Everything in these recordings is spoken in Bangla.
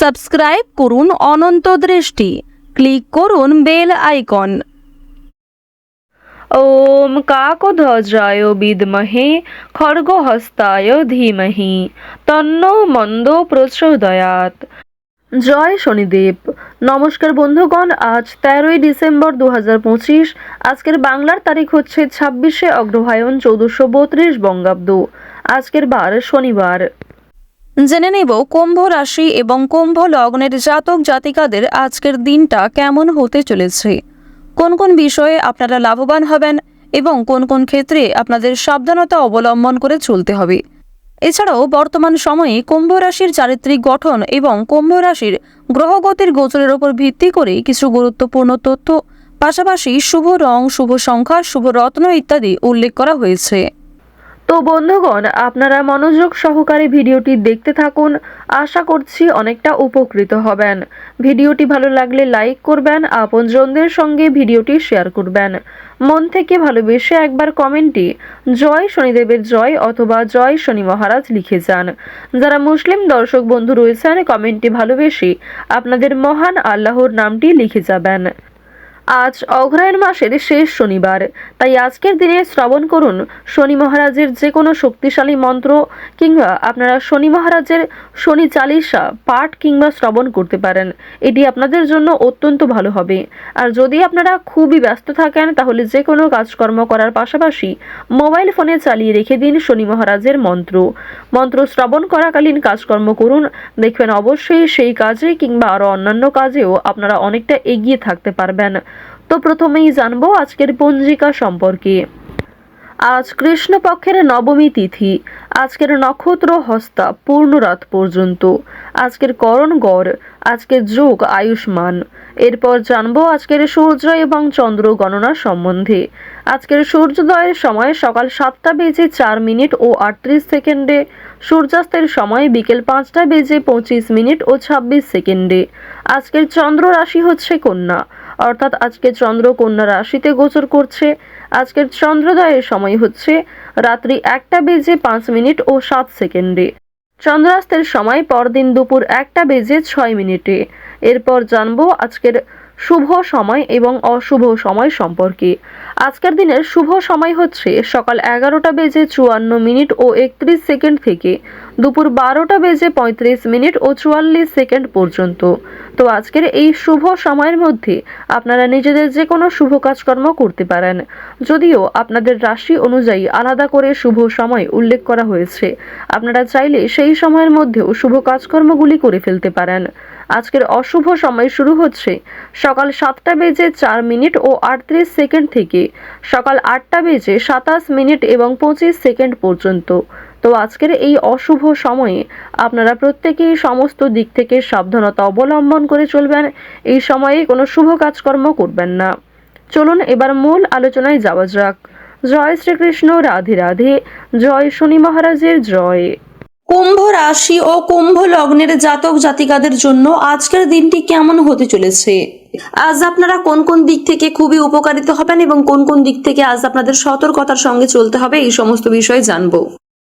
সাবস্ক্রাইব করুন অনন্ত দৃষ্টি, ক্লিক করুন বেল আইকন। ওম কাকধ্বজায় বিদ্মহে খড়গহস্তায় ধীমহি তন্নো মন্দো প্রচোদয়াৎ। জয় শনিদেব। নমস্কার বন্ধুগণ, আজ 13ই ডিসেম্বর 2025। আজকের বাংলার তারিখ হচ্ছে 26শে অগ্রহায়ণ 1432 বঙ্গাব্দ। আজকের বার শনিবার। জেনে নেব কুম্ভ রাশি এবং কুম্ভ লগ্নের জাতক জাতিকাদের আজকের দিনটা কেমন হতে চলেছে, কোন কোন বিষয়ে আপনারা লাভবান হবেন এবং কোন কোন ক্ষেত্রে আপনাদের সাবধানতা অবলম্বন করে চলতে হবে। এছাড়াও বর্তমান সময়ে কুম্ভ রাশির চারিত্রিক গঠন এবং কুম্ভ রাশির গ্রহগতির গোচরের উপর ভিত্তি করে কিছু গুরুত্বপূর্ণ তথ্য, পাশাপাশি শুভ রং, শুভ সংখ্যা, শুভ রত্ন ইত্যাদি উল্লেখ করা হয়েছে। তো বন্ধুগণ, আপনারা মনোযোগ সহকারে ভিডিওটি দেখতে থাকুন। আশা করছি অনেকটা উপকৃত হবেন। ভিডিওটি ভালো লাগলে লাইক করবেন, আপনজনদের সঙ্গে ভিডিওটি শেয়ার করবেন। মন থেকে ভালোবেসে একবার কমেন্টে জয় শনিদেবের জয় অথবা জয় শনি মহারাজ লিখে যান। যারা মুসলিম দর্শক বন্ধু রয়েছেন, কমেন্টে ভালোবেসে আপনাদের মহান আল্লাহর নামটি লিখে যাবেন। আজ অগ্রহায়ণ মাসের শেষ শনিবার, তাই আজকের দিনে শ্রবণ করুন শনি মহারাজের যে কোনো শক্তিশালী মন্ত্র, কিংবা আপনারা শনি মহারাজের শনি চালিসা পাঠ কিংবা শ্রবণ করতে পারেন। এটি আপনাদের জন্য অত্যন্ত ভালো হবে। আর যদি আপনারা খুবই ব্যস্ত থাকেন, তাহলে যে কোনো কাজকর্ম করার পাশাপাশি মোবাইল ফোনে চালিয়ে রেখে দিন শনি মহারাজের মন্ত্র শ্রবণ করাকালীন কাজকর্ম করুন। দেখবেন অবশ্যই সেই কাজে কিংবা আরও অন্যান্য কাজেও আপনারা অনেকটা এগিয়ে থাকতে পারবেন। তো প্রথমেই জানবো আজকের পঞ্জিকা সম্পর্কে। আজ কৃষ্ণপক্ষের নবমী তিথি। আজকের নক্ষত্র হস্তা পূর্ণ রাত পর্যন্ত। আজকের করণ গড়। আজকের যোগ আয়ুষ্মান। এরপর জানবো আজকের সূর্য এবং চন্দ্র গণনা সম্বন্ধে। আজকের সূর্যোদয়ের সময় সকাল 7:04 ও 38 সেকেন্ডে। সূর্যাস্তের সময় বিকেল 5:25 ও 26 সেকেন্ডে। আজকের চন্দ্র রাশি হচ্ছে কন্যা, অর্থাৎ আজকে চন্দ্র কন্যা রাশিতে গোচর করছে। আজকের চন্দ্রোদয়ের সময় হচ্ছে রাত্রি 1:05 ও 7 সেকেন্ডে। চন্দ্রাস্তের সময় পরদিন দুপুর 1:06। এরপর জানবো আজকের শুভ সময় এবং অশুভ সময় সম্পর্কে। আজকের দিনের শুভ সময় হচ্ছে সকাল 11:54 ও 31 সেকেন্ড থেকে দুপুর 12:35 ও 44 সেকেন্ড পর্যন্ত। তো আজকের এই শুভ সময়ের মধ্যে আপনারা নিজেদের যে কোনো শুভ কাজকর্ম করতে পারেন, যদিও আপনাদের রাশি অনুযায়ী আলাদা করে শুভ সময় উল্লেখ করা হয়েছে। আপনারা চাইলে সেই সময়ের মধ্যেও শুভ কাজকর্মগুলি করে ফেলতে পারেন। আজকের অশুভ সময় শুরু হচ্ছে সকাল 7:04 ও 38 সেকেন্ড থেকে সকাল 8:27 এবং 25 সেকেন্ড পর্যন্ত। তো আজকের এই অশুভ সময়ে আপনারা প্রত্যেকেই সমস্ত দিক থেকে সাবধানতা অবলম্বন করে চলবেন। এই সময়ে কোনো শুভ কাজকর্ম করবেন না। চলুন এবার মূল আলোচনায় যাওয়া যাক। জয় শ্রীকৃষ্ণ, রাধে রাধে, জয় শনি মহারাজের জয়। কুম্ভ রাশি ও কুম্ভ লগ্নের জাতক জাতিকাদের জন্য আজকের দিনটি কেমন হতে চলেছে, আজ আপনারা কোন কোন দিক থেকে খুবই উপকারিত হবেন এবং কোন কোন দিক থেকে আজ আপনাদের সতর্কতার সঙ্গে চলতে হবে, এই সমস্ত বিষয়ে জানবো।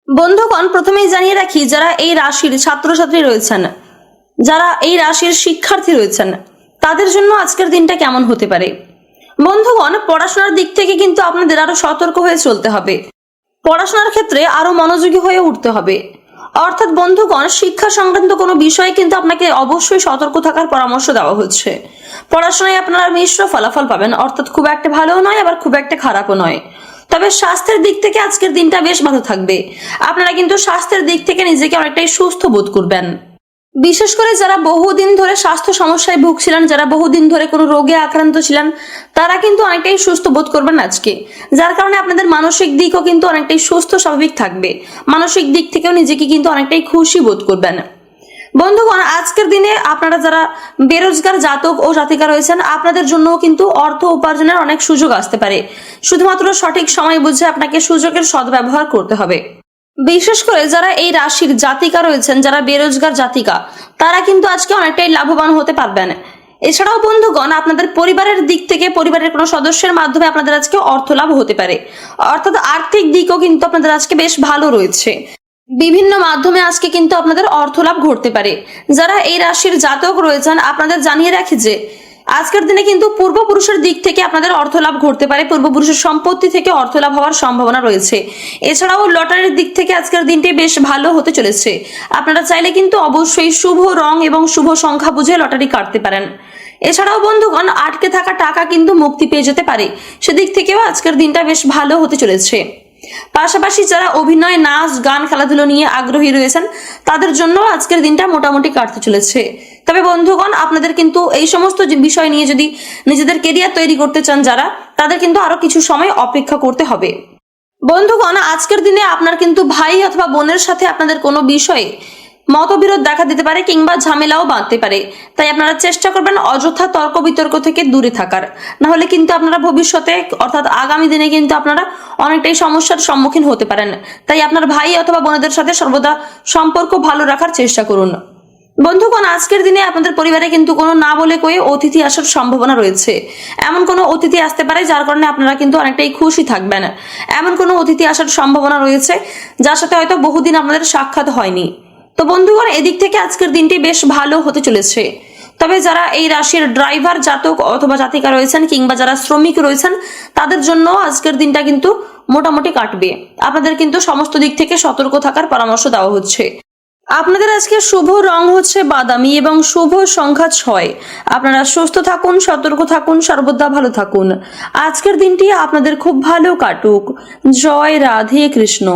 বন্ধুগণ, প্রথমেই জানিয়ে রাখি, যারা এই রাশির ছাত্রছাত্রী রয়েছেন, যারা এই রাশির শিক্ষার্থী রয়েছেন, তাদের জন্য আজকের দিনটা কেমন হতে পারে। বন্ধুগণ, পড়াশোনার দিক থেকে কিন্তু আপনাদের আরো সতর্ক হয়ে চলতে হবে। পড়াশোনার ক্ষেত্রে আরো মনোযোগী হয়ে উঠতে হবে। অর্থাৎ বন্ধুগণ, শিক্ষা সংক্রান্ত কোনো বিষয়ে কিন্তু আপনাকে অবশ্যই সতর্ক থাকার পরামর্শ দেওয়া হচ্ছে। পড়াশোনায় আপনারা মিশ্র ফলাফল পাবেন, অর্থাৎ খুব একটা ভালোও নয় আবার খুব একটা খারাপও নয়। তবে স্বাস্থ্যের দিক থেকে আজকের দিনটা বেশ ভালো থাকবে। আপনারা কিন্তু স্বাস্থ্যের দিক থেকে নিজেকে অনেকটাই সুস্থ বোধ করবেন। বিশেষ করে যারা বহুদিন ধরে স্বাস্থ্য সমস্যায় ভুগছিলেন, যারা বহুদিন ধরে কোনো রোগে আক্রান্ত ছিলেন, তারা কিন্তু অনেকটাই সুস্থ বোধ করবেন আজকে। যার কারণে আপনাদের মানসিক দিকও কিন্তু অনেকটাই সুস্থ স্বাভাবিক থাকবে। মানসিক দিক থেকেও নিজেকে কিন্তু অনেকটাই খুশি বোধ করবেন। বন্ধুগণ, আজকের দিনে আপনারা যারা বেরোজগার জাতক ও জাতিকা রয়েছেন, আপনাদের জন্য কিন্তু অর্থ উপার্জনের অনেক সুযোগ আসতে পারে। শুধুমাত্র সঠিক সময় বুঝে আপনাকে সুযোগের সদ্ব্যবহার করতে হবে। বিশেষ করে যারা এই রাশির জাতিকা রয়েছেন, যারা বেরোজগার জাতিকা, তারা কিন্তু আজকে অনেকটাই লাভবান হতে পারবেন। এছাড়াও বন্ধুগণ, আপনাদের পরিবারের দিক থেকে পরিবারের কোনো সদস্যের মাধ্যমে আপনাদের আজকে অর্থ লাভ হতে পারে। অর্থাৎ আর্থিক দিকও কিন্তু আপনাদের আজকে বেশ ভালো রয়েছে। বিভিন্ন মাধ্যমে আজকে কিন্তু আপনাদের অর্থ লাভ ঘটতে পারে। যারা এই রাশির জাতক রয়েছেন, আপনাদের জানিয়ে রাখি যে আজকের দিনে কিন্তু পূর্বপুরুষের দিক থেকে আপনাদের অর্থ লাভ ঘটতে পারে, পূর্বপুরুষের সম্পত্তি থেকে অর্থ লাভ হওয়ার সম্ভাবনা রয়েছে। এছাড়াও লটারির দিক থেকে আজকের দিনটি বেশ ভালো হতে চলেছে। আপনারা চাইলে কিন্তু অবশ্যই শুভ রং এবং শুভ সংখ্যা বুঝে লটারি কাটতে পারেন। এছাড়াও বন্ধুগণ, আটকে থাকা টাকা কিন্তু মুক্তি পেয়ে যেতে পারে, সেদিক থেকেও আজকের দিনটা বেশ ভালো হতে চলেছে। পাশাপাশি যারা অভিনয়, নাচ, গান, খেলাধুলো নিয়ে আগ্রহী রয়েছেন, তাদের জন্য আজকের দিনটা মোটামুটি কাটতে চলেছে। তবে বন্ধুগণ, আপনাদের কিন্তু এই সমস্ত বিষয় নিয়ে যদি নিজেদের কেরিয়ার তৈরি করতে চান যারা, তাদের কিন্তু আরো কিছু সময় অপেক্ষা করতে হবে। বন্ধুগণ, আজকের দিনে আপনার কিন্তু ভাই অথবা বোনের সাথে আপনাদের কোনো বিষয়ে মতবিরোধ দেখা দিতে পারে কিংবা ঝামেলাও বাঁধতে পারে। তাই আপনারা চেষ্টা করবেন অযথা তর্ক বিতর্ক থেকে দূরে থাকার, না হলে কিন্তু আপনারা ভবিষ্যতে অর্থাৎ আগামী দিনে কিন্তু আপনারা অনেকটাই সমস্যার সম্মুখীন হতে পারেন। তাই আপনার ভাই অথবা বোনদের সাথে সর্বদা সম্পর্ক ভালো রাখার চেষ্টা করুন। বন্ধুগণ, আজকের দিনে আপনাদের পরিবারে কিন্তু কোনো না বলে কয়ে অতিথি আসার সম্ভাবনা রয়েছে। এমন কোনো অতিথি আসতে পারে যার কারণে আপনারা কিন্তু অনেকটাই খুশি থাকবেন। এমন কোনো অতিথি আসার সম্ভাবনা রয়েছে যার সাথে হয়তো বহুদিন আপনাদের সাক্ষাৎ হয়নি। তো বন্ধুগণ, এদিক থেকে আজকের দিনটি বেশ ভালো হতে চলেছে। তবে যারা এই রাশির ড্রাইভার জাতক অথবা জাতিকা রয়েছেন কিংবা যারা শ্রমিক রয়েছেন, তাদের জন্য আজকের দিনটা কিন্তু মোটামুটি কাটবে। আপনাদের কিন্তু সমস্ত দিক থেকে সতর্ক থাকার পরামর্শ দেওয়া হচ্ছে। আপনাদের আজকে শুভ রং হচ্ছে বাদামি এবং শুভ সংখ্যা 6। আপনারা সুস্থ থাকুন, সতর্ক থাকুন, সর্বদা ভালো থাকুন। আজকের দিনটি আপনাদের খুব ভালো কাটুক। জয় রাধে কৃষ্ণ।